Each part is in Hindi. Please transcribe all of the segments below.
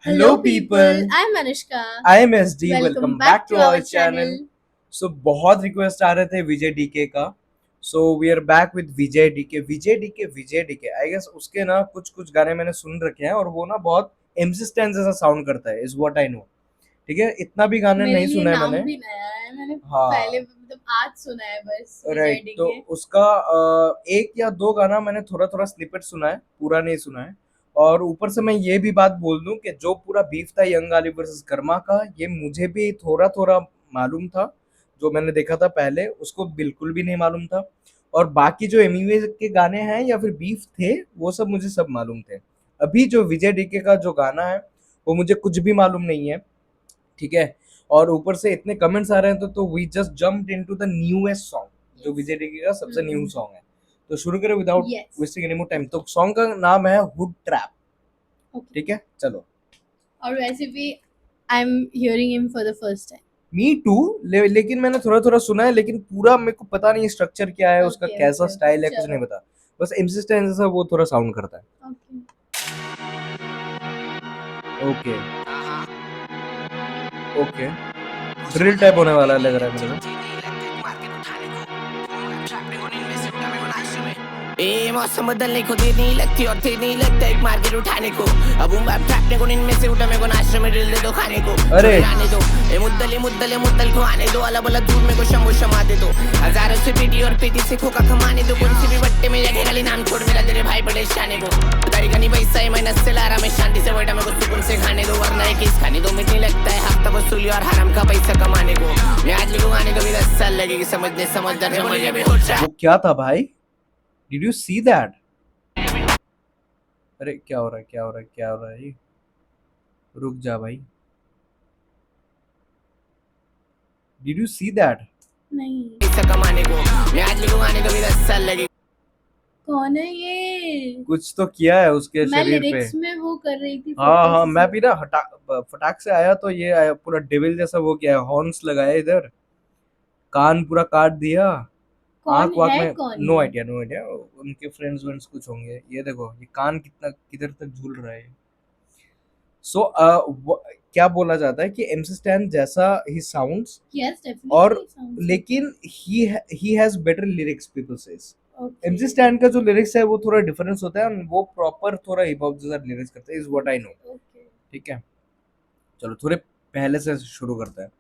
Hello, people. I'm Anushka. I am SD. Welcome Welcome back back to to our our channel. channel. So बहुत रिक्वेस्ट आ रहे थे विजय डीके का. So we are back with Vijay DK. Vijay DK. I guess उसके ना कुछ कुछ गाने मैंने सुन रखे हैं और वो ना बहुत MC Stan जैसा साउंड करता है. Is what I know. ठीक है, इतना भी गाने मेरे नहीं लिए सुना है नाम मैंने. भी नया है, मैंने पहले हाँ, आज सुना है बस विजय राइट. डी तो के। उसका एक या दो गाना मैंने थोड़ा थोड़ा स्निपेट सुना है, पूरा नहीं सुना है. और ऊपर से मैं ये भी बात बोल दूं कि जो पूरा बीफ था यंग अली वर्सेस कर्मा का, ये मुझे भी थोड़ा थोड़ा मालूम था. जो मैंने देखा था पहले उसको बिल्कुल भी नहीं मालूम था. और बाकी जो एमिवे के गाने हैं या फिर बीफ थे, वो सब मुझे सब मालूम थे. अभी जो विजय डीके का जो गाना है, वो मुझे कुछ भी मालूम नहीं है. ठीक है. और ऊपर से इतने कमेंट्स आ रहे हैं तो we just jumped into the newest song जो विजय डीके का सबसे न्यू सॉन्ग है. तो शुरू करें without yes. Wasting any more time. तो सॉन्ग का नाम है हुड ट्रैप. ओके। ठीक है, चलो. और वैसे भी I am hearing him for the first time. Me too. लेकिन मैंने थोड़ा थोड़ा सुना है, लेकिन पूरा मेरे को पता नहीं स्ट्रक्चर क्या है उसका, ओके कैसा ओके स्टाइल है, कुछ चलो। नहीं पता. बस एमसी स्टैन जैसा वो थोड़ा साउंड करता है. Okay. Okay. Okay. Drill type होने वाला है लग रहा है मेरे को. मौसम बदलने को देर नहीं लगती और देर नहीं लगता एक मार्केट उठाने को. अब ट्रैपने को इनमें से उठा मेरे को नाश्ते में ड्रिल दे दो खाने को. अरे आने दो मुद्दल को आने दो. अलग अलग दूर में को शंभू शमा दे दो. हजारों से पीटी और पीटी से खोका कमाने दो. कौन सी भी बट्टे में जगह गली नाम छोड़ मेरा तेरे भाई बड़े शाने को. तारीख नहीं पैसा है मेहनत से लारा में शांति से बैठा मेरे को सुकून से खाने दो. वरना एक किस खाने दो मिटने लगता है हफ्ता वसूली और हराम का पैसा कमाने को. मैं आज लिखूंगा आने को भी 10 साल लगेगी समझने समझदार समझ में हो वो क्या था भाई? Did you see that? अरे क्या हो रहा है, क्या हो रहा है, क्या हो रहा है? रुक जा भाई. Did you see that? नहीं, पैसा कमाने को. मैं आज लिखूंगा आने को भी 10 साल लगेगी. कौन है ये? कुछ तो किया है उसके मैं शरीर पे. लिरिक्स में वो कर रही थी हाँ फोकस हाँ, मैं से। भी ना फटाक से आया तो ये आया पूरा डेविल जैसा. वो क्या है, हॉर्न्स लगाए इधर, कान पूरा काट दिया, आंख कौन वाक है में. कौन नो ये? Idea, no idea. उनके फ्रेंड्स वेंड्स कुछ होंगे. ये देखो, ये कान कितना किधर तक झूल रहा है. सो क्या बोला जाता है कि एमसी स्टैन जैसा ही साउंड्स. यस और डेफिनेटली लेकिन he has better lyrics, people says. MC okay stand का जो लिरिक्स है वो थोड़ा डिफरेंस होता है, वो प्रॉपर थोड़ा हिप हॉप जैसा लिरिक्स करते हैं, is what I know. Okay. ठीक है, चलो थोड़े पहले से शुरू करते हैं.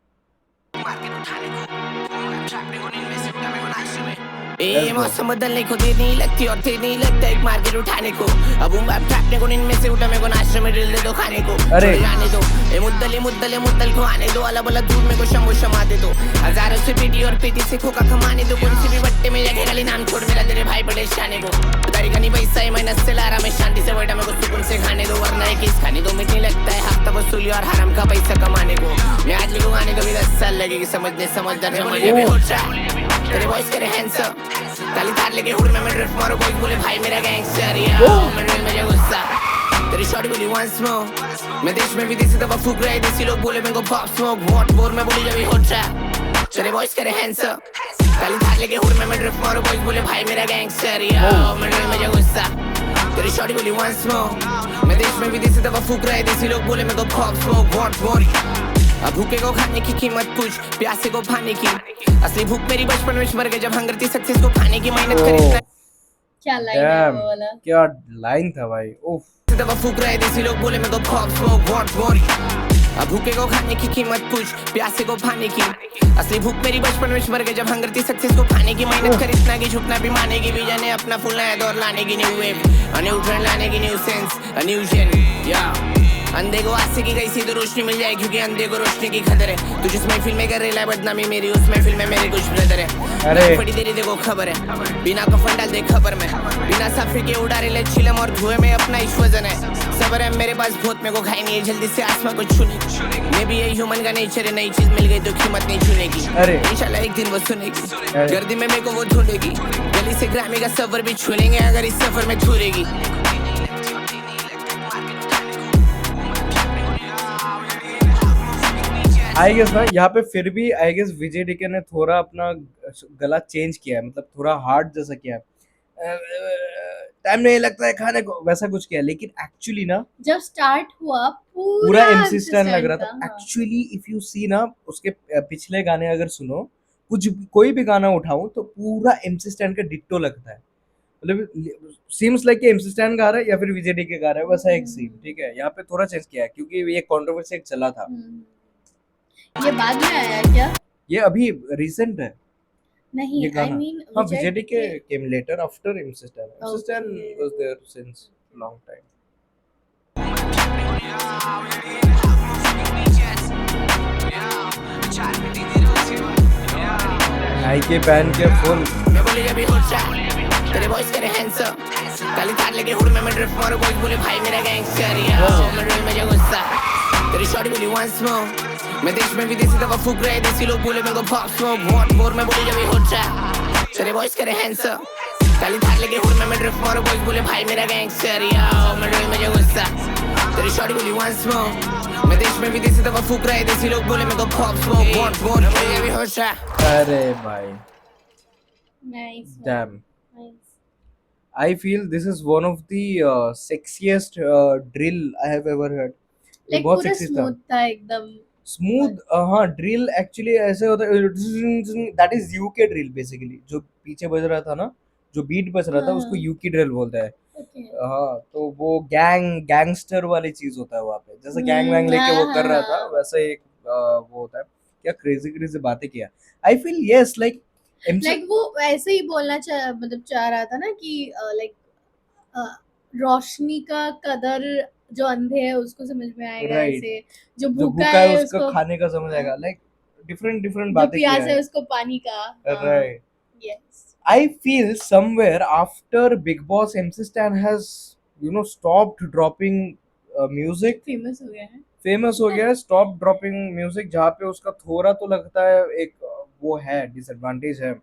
Let's go. मौसम बदलने को देर नहीं लगती और देर नहीं लगता एक मार्केट उठाने को. अब ट्रैपने को इनमें से उठा मेरे को नाश्ते में ड्रिल दे दो खाने को. अरे आने दो मुद्दल को आने दो. अलग अलग दूर में को शंभू शमा दे दो. हजारों से पीटी और पीटी से खोका कमाने दो. कौन सी भी बट्टे में जगह गली नाम छोड़ मेरा तेरे भाई बड़े शाने को. तारीख नहीं पैसा है मेहनत से लारा में शांति से बैठा मेरे को सुकून से खाने दो. वरना एक किस खाने दो मिटने लगता है हफ्ता वसूली और हराम का पैसा कमाने को. मैं आज लिखूंगा आने को भी 10 साल लगेगी समझने समझदार समझ में हो जाए. तेरे बॉयज करे हैंड्स अप. काली तार लेके हुड में मैं ड्रिफ्ट मारो. कोई बोले भाई मेरा गैंगस्टर या मैं ड्रिल में जो गुस्सा. तेरी शॉट बोली once more. मैं देश में विदेशी दबा फूक रहे देसी लोग बोले मेरे को पॉप स्मोक. वॉट बोर में बोली जब ही हो ट्रैप. तेरे बॉयज करे हैंड्स अप. काली तार लेके हुड में मैं ड्रिफ्ट मारो. कोई बोले भाई मेरा गैंगस्टर या मैं ड्रिल में जो गुस्सा. तेरी शॉट बोली once more. मैं देश में विदेशी दबा फूक रहे देसी लोग बोले मेरे को पॉप स्मोक. What bore. अब भूखे को खाने की कीमत पूछ प्यासे को पाने की. असली भूख मेरी बचपन में मर गई जब हंगर थी सक्सेस को पाने की मेहनत करी. क्या लाइन है डैम, वो वाला? क्या लाइन था भाई. उफ. दबा फूक रहे देसी लोग बोले मेरे को पॉप स्मोक. What bore. अब भूखे को खाने की कीमत पूछ प्यासे को पाने की. असली भूख मेरी बचपन में मर गई जब हंगर थी सक्सेस को पाने की मेहनत कर इतना की झुकना भी माने की. विजन है अपना फुल नया दौर लाने की. New wave a new trend लाने की. New sense a new gen या. अंधे को आसे की कैसी तो रोशनी मिल जाए क्योंकि अंधे को रोशनी की खतर है. तू जिस महफिल में कर रहा है बदनामी मेरी उस महफिल में मेरे कुछ ब्रदर है. अरे बड़ी देरी देखो खबर है बिना कफन डाल दे खबर में. बिना साफे के उड़ा रहे चिलम और धुएं में अपना इस वजन है. सबर है मेरे पास बहुत मेरे को खाई नहीं है जल्दी से आसमां को छूने. मैं भी यही ह्यूमन का नेचर है. नई चीज मिल गई तो कीमत नहीं छूनेगी. अरे इंशाल्लाह एक दिन वो सुनेगी. अरे. गर्दी में मेरे को वो ढूंढेगी. गली से ग्रामी का सफर भी छू लेंगे अगर इस सफर में छूरेगी. आई गेस ना यहाँ पे फिर भी आई गेस विजय डीके ने थोड़ा अपना गला चेंज किया है, मतलब थोड़ा हार्ड जैसा किया है. टाइम नहीं लगता है खाने को, वैसा कुछ किया, लेकिन एक्चुअली ना जब स्टार्ट हुआ पूरा पूरा एमसी स्टैन लग रहा था हाँ। एक्चुअली। इफ यू सी ना उसके पिछले गाने अगर सुनो, कुछ कोई भी गाना उठाऊं तो पूरा एमसी स्टैन का डिट्टो लगता है, मतलब सीम्स लाइक एमसी स्टैन गा रहा है या फिर विजेडी के गा रहा है, वैसा एक सीन। ठीक है, यहाँ पे थोड़ा चेंज किया है क्योंकि ये कंट्रोवर्सी एक चला था। ये बाद में आया क्या? ये अभी रिसेंट है नहीं, ये आई गाना। मीन हाँ, विजेडी के came later after MC Stan. MC Stan Okay. Was there since long time. Nike पहन के फुल मैं बोली जब भी हो जा तेरे बॉयज करे हैंडसम काली थार लेके हुड में मैं ड्रिफ्ट मारो बॉयज बोले भाई मेरा गैंगस्टर या मैं रोई में जो गुस्सा तेरी शॉर्टी बोली वंस मोर मैं देश में विदेशी दवा फूक रहे देसी लोग बोले मेरे को पॉप स्मोक व्हाट मोर मैं बोली जब भी हो जा तेरे बॉयज करे हैंडसम काली थार लेके हुड में मैं ड्रिफ्ट मारो बॉयज बोले भाई मेरा गैंगस्टर या मैं रोई में जो गुस्सा तेरी शॉर्टी बोली वंस मोर मैं देश में विदेशी दवा फूक रहे देसी लोग बोले मेरे को पॉप स्मोक व्हाट मोर मैं बोली जब भी हो जा अरे भाई nice dam. Nice I feel this is one of the sexiest drill I have ever heard. ये लाइक बहुत पूरा सेक्सी था, स्मूथ था एकदम स्मूथ। हाँ, ड्रिल एक्चुअली ऐसे होता है, that is UK drill basically. जो पीछे बज रहा था ना, जो बीट बज रहा था, उसको हाँ। यूके ड्रिल बोलता है। ओके हाँ, तो वो गैंगस्टर वाली चीज होता है वहाँ पे, जैसे गैंग वैंग लेके वो कर रहा था, वैसा एक वो होता है। क्या क्रेजी क्रेजी बातें किया। I feel yes like like वो ऐसे ही बोलना मतलब चाह रहा था ना कि लाइक रोशनी का कदर जो अंधे है उसको समझ में आएगा, Right. ऐसे जो जो भूखा भूखा है है उसको उसको खाने का समझ आएगा, लाइक डिफरेंट डिफरेंट जो बातें किया प्यास है है। उसको पानी का। Right. Yes I feel somewhere after Big Boss, MC Stan has, stopped dropping music. Famous हो गया है। फेमस हो गया है, स्टॉप ड्रॉपिंग म्यूजिक, जहाँ पे उसका थोड़ा तो लगता है एक वो है डिसएडवांटेज है।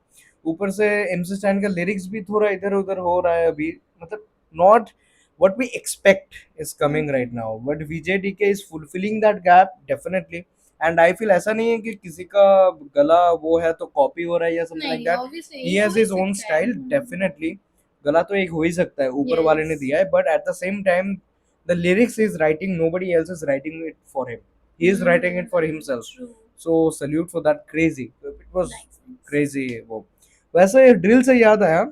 ऊपर से MC Stan का लिरिक्स भी थोड़ा इधर उधर हो रहा है अभी, मतलब not what we expect is coming right now, but Vijay DK is fulfilling that gap definitely. And I feel ऐसा नहीं है कि किसी का गला वो है तो कॉपी हो रहा है या something like नहीं that. Obviously He has his own style definitely. गला तो एक हो ही सकता है, ऊपर वाले ने Yes. दिया है, but at the same time the lyrics is writing, nobody else is writing it for him, he is writing it for himself. True. So salute for that, crazy, it was Nice. crazy वो। वैसे ड्रिल से याद आया,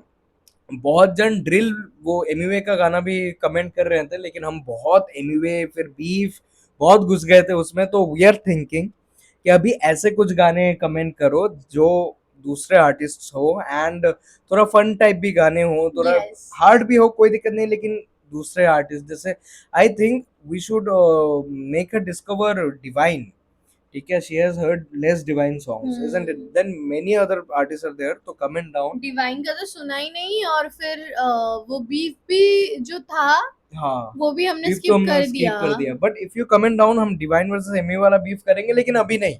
बहुत जन ड्रिल वो एमिवे का गाना भी कमेंट कर रहे थे, लेकिन हम बहुत एमिवे फिर बीफ बहुत घुस गए थे उसमें, तो वी आर थिंकिंग कि अभी ऐसे कुछ गाने कमेंट करो जो दूसरे आर्टिस्ट हो, एंड थोड़ा फन टाइप भी गाने हो, थोड़ा Yes. हार्ड भी हो, कोई दिक्कत नहीं, लेकिन दूसरे आर्टिस्ट जैसे I think we should make a discover Divine. ठीक है, she has heard less divine songs, isn't it? Then many other artists are there, तो comment down। डिवाइन का तो सुना ही नहीं, और फिर वो बीफ भी जो था हाँ, वो भी हमने बीफ तो स्किप हमने कर skip दिया। कर दिया, but if you comment down हम डिवाइन वर्सेस एमी वाला बीफ करेंगे, लेकिन अभी नहीं,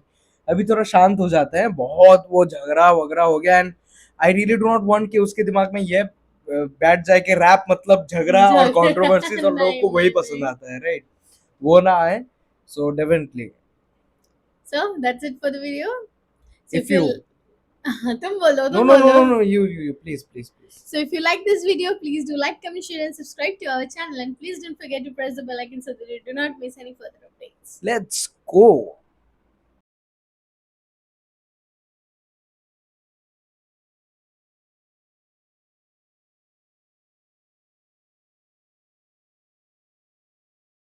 अभी थोड़ा शांत हो जाते हैं, बहुत वो झगड़ा वगड़ा हो गया, and I really do not want कि उसके दिमाग में ये बैठ जाए कि रैप मतलब झगड़ा और कंट्रोवर्सीज, और लोगों को वही पसंद आता है, राइट? वो ना आए, so definitely So that's it for the video. So if you तुम बोलो no तुम no no बोलो। no no you please So if you like this video, please do like, comment, share, and subscribe to our channel, and please don't forget to press the bell icon so that you do not miss any further updates. let's go.